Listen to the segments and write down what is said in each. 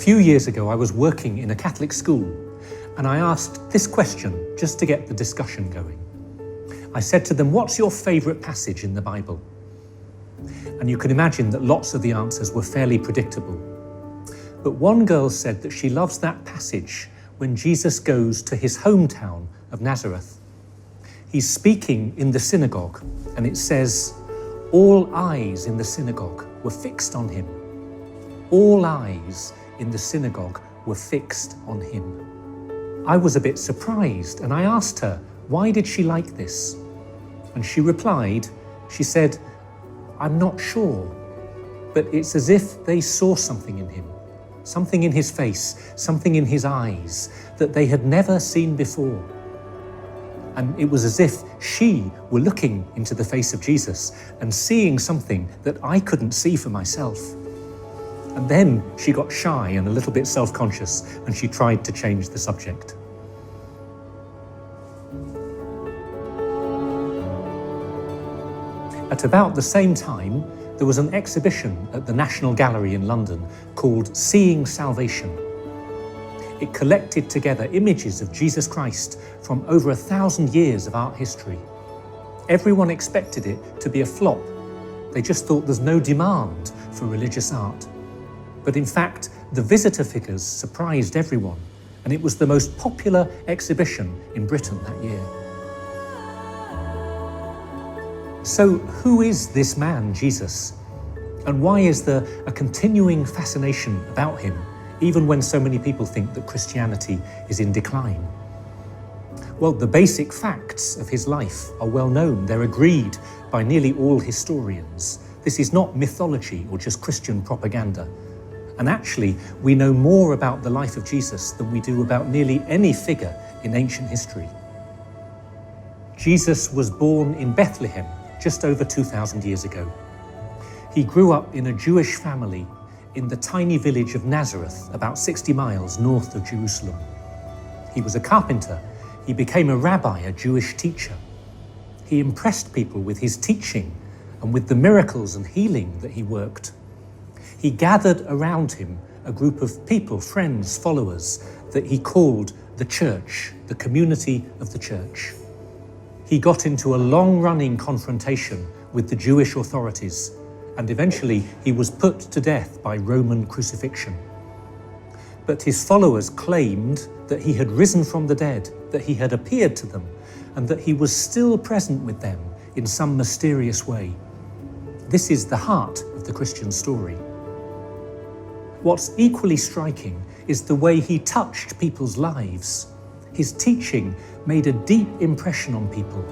few years ago, I was working in a Catholic school, and I asked this question just to get the discussion going. I said to them, "What's your favourite passage in the Bible?" And you can imagine that lots of the answers were fairly predictable. But one girl said that she loves that passage when Jesus goes to his hometown of Nazareth. He's speaking in the synagogue, and it says, "All eyes in the synagogue were fixed on him." All eyes in the synagogue were fixed on him. I was a bit surprised, and I asked her, why did she like this? And she replied, she said, "I'm not sure, but it's as if they saw something in him, something in his face, something in his eyes that they had never seen before." And it was as if she were looking into the face of Jesus and seeing something that I couldn't see for myself. And then she got shy and a little bit self-conscious, and she tried to change the subject. At about the same time, there was an exhibition at the National Gallery in London called Seeing Salvation. It collected together images of Jesus Christ from over 1,000 years of art history. Everyone expected it to be a flop. They just thought there's no demand for religious art. But in fact, the visitor figures surprised everyone, and it was the most popular exhibition in Britain that year. So who is this man, Jesus? And why is there a continuing fascination about him, even when so many people think that Christianity is in decline? Well, the basic facts of his life are well known. They're agreed by nearly all historians. This is not mythology or just Christian propaganda. And actually, we know more about the life of Jesus than we do about nearly any figure in ancient history. Jesus was born in Bethlehem just over 2,000 years ago. He grew up in a Jewish family in the tiny village of Nazareth, about 60 miles north of Jerusalem. He was a carpenter. He became a rabbi, a Jewish teacher. He impressed people with his teaching and with the miracles and healing that he worked. He gathered around him a group of people, friends, followers, that he called the church, the community of the church. He got into a long-running confrontation with the Jewish authorities, and eventually he was put to death by Roman crucifixion. But his followers claimed that he had risen from the dead, that he had appeared to them, and that he was still present with them in some mysterious way. This is the heart of the Christian story. What's equally striking is the way he touched people's lives. His teaching made a deep impression on people.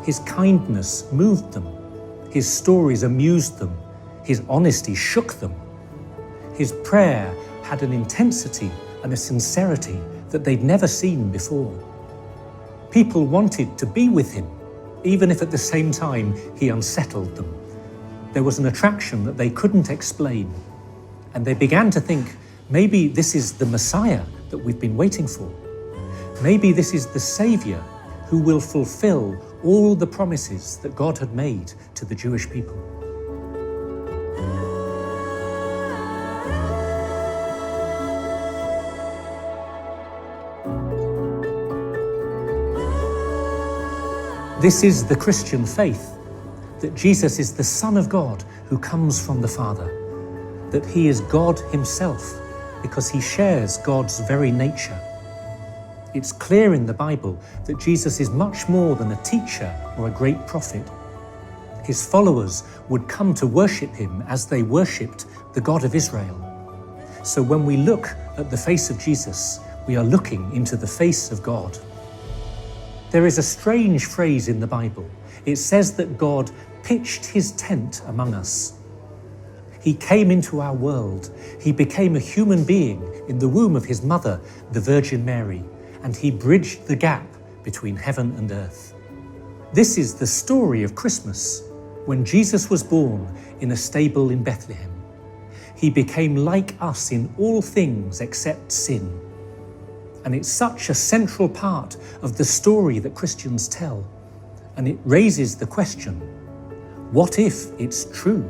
His kindness moved them. His stories amused them. His honesty shook them. His prayer had an intensity and a sincerity that they'd never seen before. People wanted to be with him, even if at the same time he unsettled them. There was an attraction that they couldn't explain. And they began to think, maybe this is the Messiah that we've been waiting for. Maybe this is the Saviour who will fulfill all the promises that God had made to the Jewish people. This is the Christian faith, that Jesus is the Son of God who comes from the Father, that he is God himself because he shares God's very nature. It's clear in the Bible that Jesus is much more than a teacher or a great prophet. His followers would come to worship him as they worshipped the God of Israel. So when we look at the face of Jesus, we are looking into the face of God. There is a strange phrase in the Bible. It says that God pitched his tent among us. He came into our world. He became a human being in the womb of his mother, the Virgin Mary, and he bridged the gap between heaven and earth. This is the story of Christmas, when Jesus was born in a stable in Bethlehem. He became like us in all things except sin. And it's such a central part of the story that Christians tell. And it raises the question, what if it's true?